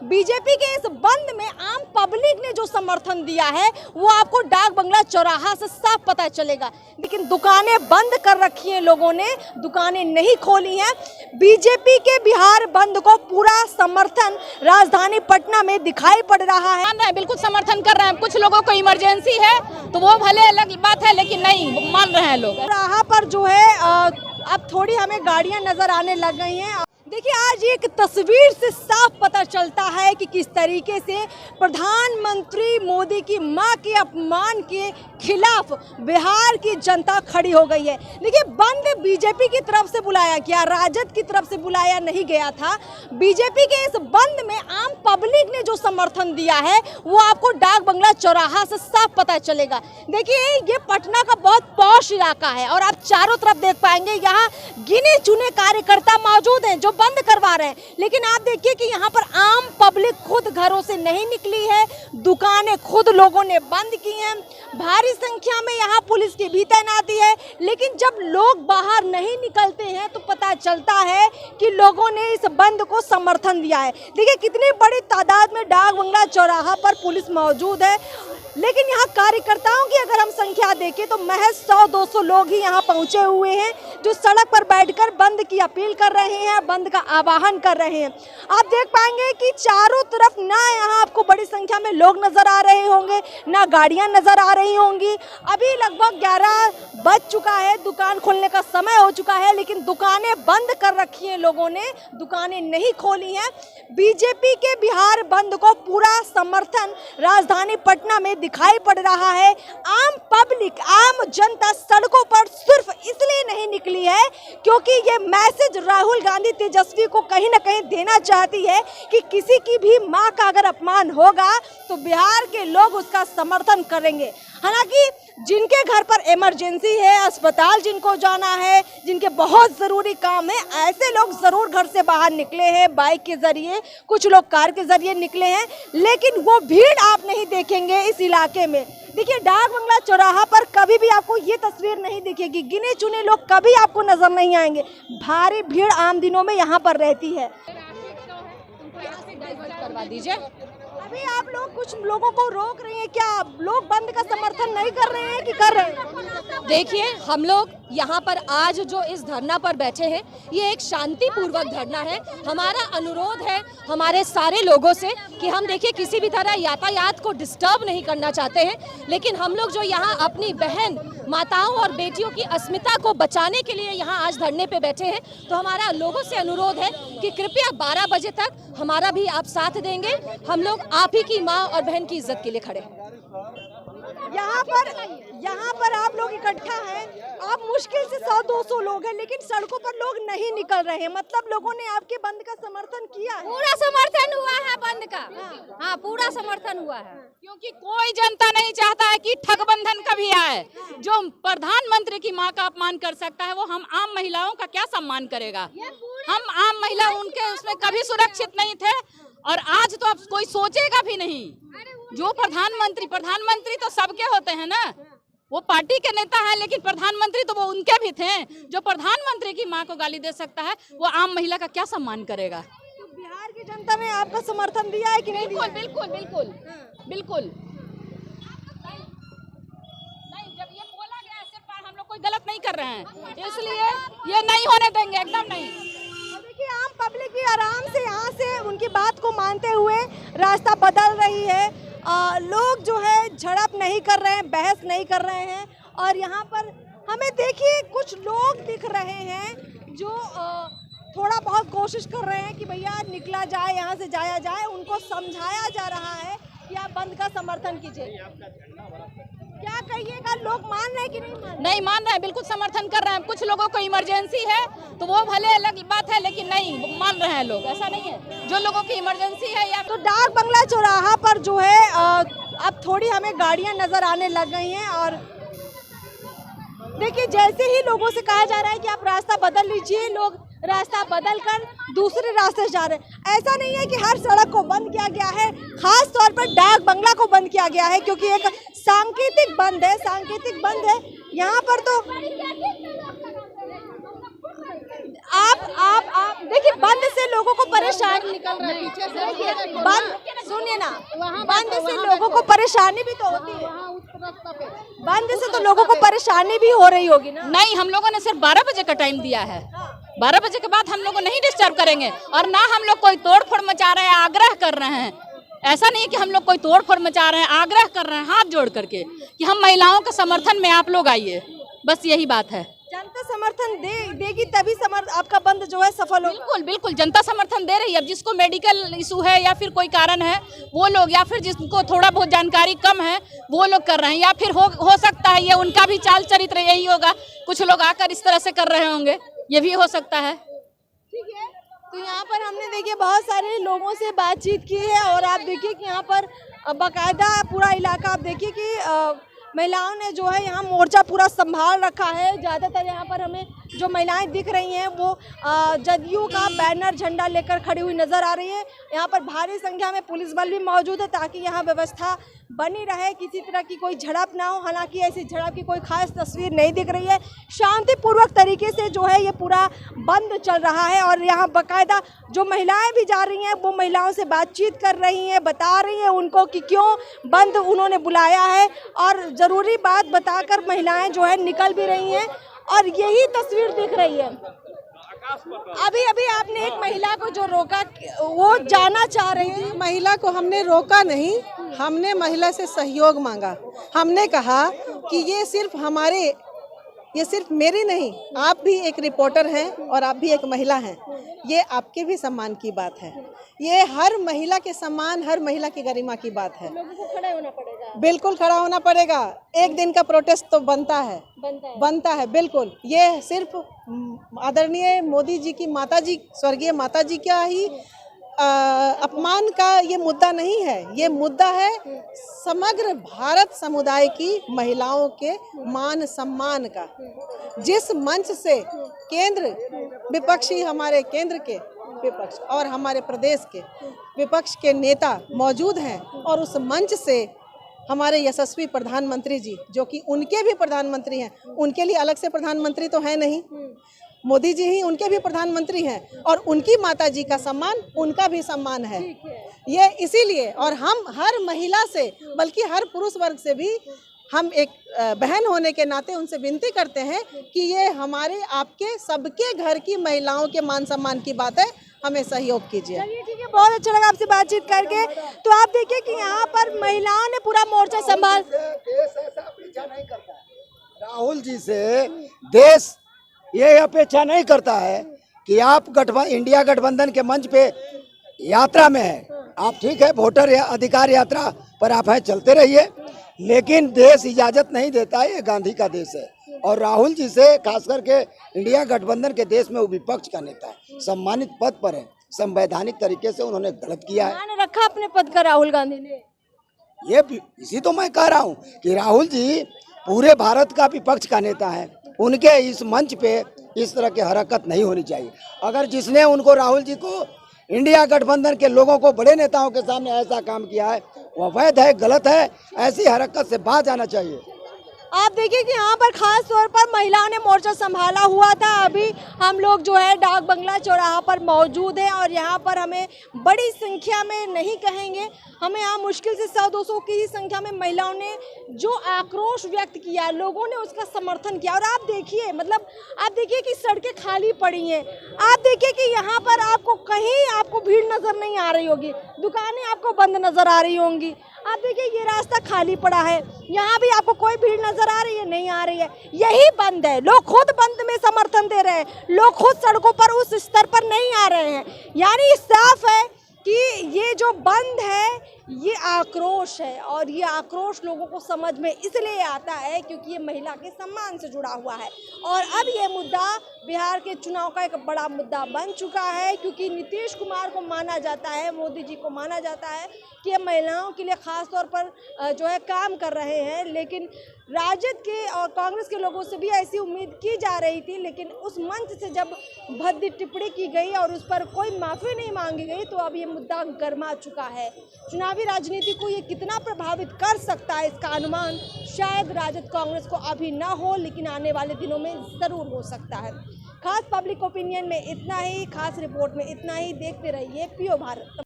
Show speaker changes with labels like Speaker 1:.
Speaker 1: BJP के इस बंद में आम पब्लिक ने जो समर्थन दिया है वो आपको डाक बंगला चौराहा से साफ पता चलेगा। लेकिन दुकानें बंद कर रखी हैं, लोगों ने दुकानें नहीं खोली हैं। बीजेपी के बिहार बंद को पूरा समर्थन राजधानी पटना में दिखाई पड़ रहा है।
Speaker 2: बिल्कुल समर्थन कर रहे हैं। कुछ लोगों को इमरजेंसी है तो वो भले अलग बात है, लेकिन नहीं मान रहे हैं लोग।
Speaker 1: चौराहा पर जो है अब थोड़ी हमें गाड़ियां नजर आने लग गई हैं। देखिए, आज एक तस्वीर से साफ पता चलता है कि किस तरीके से प्रधानमंत्री मोदी की मां के अपमान के खिलाफ बिहार की जनता खड़ी हो गई है। देखिए, बंद बीजेपी की तरफ से बुलाया गया, राजद की तरफ से बुलाया नहीं गया था। बीजेपी के इस बंद में आम पब्लिक ने जो समर्थन दिया है वो आपको डाक बंगला चौराहा से साफ पता चलेगा। देखिए, ये पटना का बहुत पॉश इलाका है और आप चारों तरफ देख पाएंगे यहाँ गिने चुने कार्यकर्ता मौजूद हैं जो बंद करवा रहे हैं। लेकिन आप देखिए कि यहाँ पर आम पब्लिक खुद घरों से नहीं निकली है, दुकानें खुद लोगों ने बंद की हैं। भारी संख्या में यहाँ पुलिस की भी तैनाती है। लेकिन जब लोग बाहर नहीं निकलते हैं तो पता चलता है कि लोगों ने इस बंद को समर्थन दिया है। देखिए, कितनी बड़ी तादाद में डाक बंगला चौराहा पर पुलिस मौजूद है। लेकिन यहाँ कार्यकर्ताओं की अगर हम संख्या देखें तो महज 100-200 लोग ही यहाँ पहुँचे हुए हैं जो सड़क पर बैठकर बंद की अपील कर रहे हैं, बंद का आह्वान कर रहे हैं। आप देख पाएंगे कि चारों तरफ ना यहाँ आपको बड़ी संख्या में लोग नजर आ रहे होंगे, ना गाड़ियाँ नजर आ रही होंगी। अभी लगभग 11 बज चुका है, दुकान खोलने का समय हो चुका है, लेकिन दुकानें बंद कर रखी हैं, लोगों ने दुकानें नहीं खोली हैं। बीजेपी के बिहार बंद को पूरा समर्थन राजधानी पटना में दिखाई पड़ रहा है। आम पब्लिक, आम जनता सड़कों पर सिर्फ इसलिए नहीं निकली है क्योंकि ये मैसेज राहुल गांधी तेजस्वी को कहीं ना कहीं देना चाहती है कि किसी की भी मां का अगर अपमान होगा तो बिहार के लोग उसका समर्थन करेंगे। हालांकि जिनके घर पर इमरजेंसी है, अस्पताल जिनको जाना है, जिनके बहुत ज़रूरी काम है, ऐसे लोग ज़रूर घर से बाहर निकले हैं बाइक के ज़रिए, कुछ लोग कार के ज़रिए निकले हैं। लेकिन वो भीड़ आप नहीं देखेंगे इस इलाके में। देखिए, डाक बंगला चौराहा पर कभी भी आपको ये तस्वीर नहीं दिखेगी, गिने चुने लोग कभी आपको नज़र नहीं आएंगे। भारी भीड़ आम दिनों में यहाँ पर रहती है।
Speaker 2: करवा दीजिए।
Speaker 1: अभी आप लोग कुछ लोगों को रोक रहे हैं, क्या लोग बंद का समर्थन नहीं कर रहे हैं कि कर रहे हैं?
Speaker 2: देखिए, हम लोग यहाँ पर आज जो इस धरना पर बैठे हैं ये एक शांतिपूर्वक धरना है। हमारा अनुरोध है हमारे सारे लोगों से कि हम देखिए किसी भी तरह यातायात को डिस्टर्ब नहीं करना चाहते हैं, लेकिन हम लोग जो यहाँ अपनी बहन माताओं और बेटियों की अस्मिता को बचाने के लिए यहाँ आज धरने पे बैठे हैं, तो हमारा लोगों से अनुरोध है कि कृपया 12 बजे तक हमारा भी आप साथ देंगे। हम लोग आप ही की माँ और बहन की इज्जत के लिए खड़े हैं।
Speaker 1: यहाँ पर आप लोग इकट्ठा हैं, आप मुश्किल से 100-200 लोग हैं, लेकिन सड़कों पर लोग नहीं निकल रहे हैं। मतलब लोगों ने आपके बंद का समर्थन किया है?
Speaker 2: पूरा समर्थन हुआ है बंद का। हाँ, पूरा समर्थन हुआ है, क्योंकि कोई जनता नहीं चाहता है कि ठगबंधन कभी आए। जो प्रधानमंत्री की मां का अपमान कर सकता है वो हम आम महिलाओं का क्या सम्मान करेगा? हम आम महिला उनके उसमें कभी सुरक्षित नहीं थे और आज तो अब कोई सोचेगा भी नहीं। जो प्रधानमंत्री तो सबके होते हैं ना, वो पार्टी के नेता है, लेकिन प्रधानमंत्री तो वो उनके भी थे। जो प्रधानमंत्री की मां को गाली दे सकता है वो आम महिला का क्या सम्मान करेगा?
Speaker 1: तो बिहार की जनता ने आपका समर्थन दिया है कि नहीं?
Speaker 2: बिल्कुल। नहीं, जब ये बोला गया सिर्फ हम लोग कोई गलत नहीं कर रहे हैं, इसलिए ये नहीं होने देंगे, एकदम नहीं।
Speaker 1: देखिए, आम पब्लिक भी आराम से यहाँ से उनकी बात को मानते हुए रास्ता बदल रही है। लोग जो है झड़प नहीं कर रहे हैं, बहस नहीं कर रहे हैं। और यहाँ पर हमें देखिए कुछ लोग दिख रहे हैं जो थोड़ा बहुत कोशिश कर रहे हैं कि भैया निकला जाए, यहाँ से जाया जाए। उनको समझाया जा रहा है कि आप बंद का समर्थन कीजिए। क्या कहिएगा, लोग मान रहे हैं कि नहीं
Speaker 2: मान रहे हैं? बिल्कुल समर्थन कर रहे हैं। कुछ लोगों को इमरजेंसी है तो वो भले अलग बात है, लेकिन नहीं मान रहे हैं लोग। ऐसा नहीं है, जो लोगों की इमरजेंसी है या
Speaker 1: तो डाक बंगला चौराहा पर जो है अब थोड़ी हमें गाड़ियां नजर आने लग गई हैं। और देखिए, जैसे ही लोगों से कहा जा रहा है कि आप रास्ता बदल लीजिए, लोग रास्ता बदल कर दूसरे रास्ते से जा रहे हैं। ऐसा नहीं है कि हर सड़क को बंद किया गया है, खास तौर पर डाक बंगला को बंद किया गया है क्योंकि एक सांकेतिक बंद है। यहाँ पर तो आप देखिए, बंद से लोगों को परेशानी निकल रहा है पीछे से, देखिए बंद, सुनिए ना, बंद से लोगों को परेशानी भी तो होती है, बंद से तो लोगों को परेशानी भी हो रही होगी ना।
Speaker 2: नहीं, हम लोगों ने सिर्फ 12 बजे का टाइम दिया है। 12 बजे के बाद हम लोग को नहीं डिस्टर्ब करेंगे, और ना हम लोग कोई तोड़ फोड़ मचा रहे हैं, आग्रह कर रहे हैं। ऐसा नहीं कि हम लोग कोई तोड़ फोड़ मचा रहे हैं, आग्रह कर रहे हैं हाथ जोड़ करके कि हम महिलाओं के समर्थन में आप लोग आइए, बस यही बात है।
Speaker 1: जनता समर्थन देगी तभी आपका बंद जो है सफल होगा।
Speaker 2: बिल्कुल बिल्कुल, जनता समर्थन दे रही है। अब जिसको मेडिकल इशू है या फिर कोई कारण है वो लोग, या फिर जिनको थोड़ा बहुत जानकारी कम है वो लोग कर रहे हैं, या फिर हो सकता है ये उनका भी चाल चरित्र यही होगा, कुछ लोग आकर इस तरह से कर रहे होंगे, ये भी हो सकता है।
Speaker 1: ठीक है, तो यहाँ पर हमने देखिए बहुत सारे लोगों से बातचीत की है, और आप देखिए कि यहाँ पर बाकायदा पूरा इलाका आप देखिए कि महिलाओं ने जो है यहाँ मोर्चा पूरा संभाल रखा है। ज़्यादातर यहाँ पर हमें जो महिलाएं दिख रही हैं वो जदयू का बैनर झंडा लेकर खड़ी हुई नज़र आ रही है। यहाँ पर भारी संख्या में पुलिस बल भी मौजूद है ताकि यहाँ व्यवस्था बनी रहे, किसी तरह की कोई झड़प ना हो। हालांकि ऐसी झड़प की कोई खास तस्वीर नहीं दिख रही है, शांतिपूर्वक तरीके से जो है ये पूरा बंद चल रहा है। और यहाँ बाकायदा जो महिलाएं भी जा रही हैं वो महिलाओं से बातचीत कर रही हैं, बता रही हैं उनको कि क्यों बंद उन्होंने बुलाया है, और ज़रूरी बात बताकर महिलाएं जो है निकल भी रही हैं, और यही तस्वीर दिख रही है। अभी अभी आपने एक महिला को जो रोका, वो जाना चाह रही थी।
Speaker 3: महिला को हमने रोका नहीं, हमने महिला से सहयोग मांगा। हमने कहा कि ये सिर्फ मेरी नहीं, आप भी एक रिपोर्टर हैं और आप भी एक महिला हैं, ये आपके भी सम्मान की बात है, ये हर महिला के सम्मान, हर महिला की गरिमा की बात है।
Speaker 1: लोगों को खड़ा होना पड़ेगा,
Speaker 3: बिल्कुल खड़ा होना पड़ेगा। एक दिन का प्रोटेस्ट तो बनता है बिल्कुल। ये सिर्फ आदरणीय मोदी जी की माताजी, स्वर्गीय माताजी का ही अपमान का ये मुद्दा नहीं है, ये मुद्दा है समग्र भारत समुदाय की महिलाओं के मान सम्मान का। जिस मंच से केंद्र विपक्षी, हमारे केंद्र के विपक्ष और हमारे प्रदेश के विपक्ष के नेता मौजूद हैं, और उस मंच से हमारे यशस्वी प्रधानमंत्री जी, जो कि उनके भी प्रधानमंत्री हैं, उनके लिए अलग से प्रधानमंत्री तो है नहीं, मोदी जी ही उनके भी प्रधानमंत्री हैं, और उनकी माता जी का सम्मान उनका भी सम्मान है। ये इसीलिए, और हम हर महिला से, बल्कि हर पुरुष वर्ग से भी हम एक बहन होने के नाते उनसे विनती करते हैं कि ये हमारे आपके सबके घर की महिलाओं के मान सम्मान की बात है, हमें सहयोग कीजिए।
Speaker 1: ठीक है, बहुत अच्छा लगा आपसे बातचीत करके। तो आप देखिए कि यहाँ पर महिलाओं ने पूरा मोर्चा संभाल।
Speaker 4: देश ऐसा अपेक्षा नहीं करता है, राहुल जी से देश ये अपेक्षा नहीं करता है कि आप इंडिया गठबंधन के मंच पे यात्रा में है, आप ठीक है वोटर अधिकार यात्रा पर आप हैं, चलते रहिए, लेकिन देश इजाजत नहीं देता है, ये गांधी का देश है। और राहुल जी से खास करके इंडिया गठबंधन के देश में वो विपक्ष का नेता है, सम्मानित पद पर है, संवैधानिक तरीके से उन्होंने गलत किया है।
Speaker 1: मैंने रखा अपने पद का राहुल गांधी ने,
Speaker 4: ये इसी तो मैं कह रहा हूँ कि राहुल जी पूरे भारत का विपक्ष का नेता है, उनके इस मंच पे इस तरह की हरकत नहीं होनी चाहिए। अगर जिसने उनको, राहुल जी को, इंडिया गठबंधन के लोगों को, बड़े नेताओं के सामने ऐसा काम किया है, वह अवैध है, गलत है, ऐसी हरकत से बाज आना चाहिए।
Speaker 1: आप देखिए कि यहाँ पर खास तौर पर महिलाओं ने मोर्चा संभाला हुआ था। अभी हम लोग जो है डाक बंगला चौराहा पर मौजूद हैं, और यहाँ पर हमें बड़ी संख्या में नहीं कहेंगे, हमें यहाँ मुश्किल से 100-200 की ही संख्या में महिलाओं ने जो आक्रोश व्यक्त किया, लोगों ने उसका समर्थन किया। और आप देखिए, मतलब आप देखिए कि सड़कें खाली पड़ी हैं, आप देखिए कि यहाँ पर आपको कहीं आपको भीड़ नज़र नहीं आ रही होगी, दुकानें आपको बंद नज़र आ रही होंगी। आप देखिए ये रास्ता खाली पड़ा है, यहाँ भी आपको कोई भीड़ नजर आ रही है? नहीं आ रही है, यही बंद है। लोग खुद बंद में समर्थन दे रहे हैं, लोग खुद सड़कों पर उस स्तर पर नहीं आ रहे हैं। यानी साफ है कि ये जो बंद है ये आक्रोश है, और ये आक्रोश लोगों को समझ में इसलिए आता है क्योंकि ये महिला के सम्मान से जुड़ा हुआ है। और अब ये मुद्दा बिहार के चुनाव का एक बड़ा मुद्दा बन चुका है, क्योंकि नीतीश कुमार को माना जाता है, मोदी जी को माना जाता है कि ये महिलाओं के लिए ख़ास तौर पर जो है काम कर रहे हैं। लेकिन राजद के और कांग्रेस के लोगों से भी ऐसी उम्मीद की जा रही थी, लेकिन उस मंच से जब भद्दी टिप्पणी की गई और उस पर कोई माफ़ी नहीं मांगी गई, तो अब ये मुद्दा गर्मा चुका है। चुनावी राजनीति को ये कितना प्रभावित कर सकता है, इसका अनुमान शायद राजद कांग्रेस को अभी ना हो, लेकिन आने वाले दिनों में ज़रूर हो सकता है। खास पब्लिक ओपिनियन में इतना ही, खास रिपोर्ट में इतना ही। देखते रहिए पीओ भारत।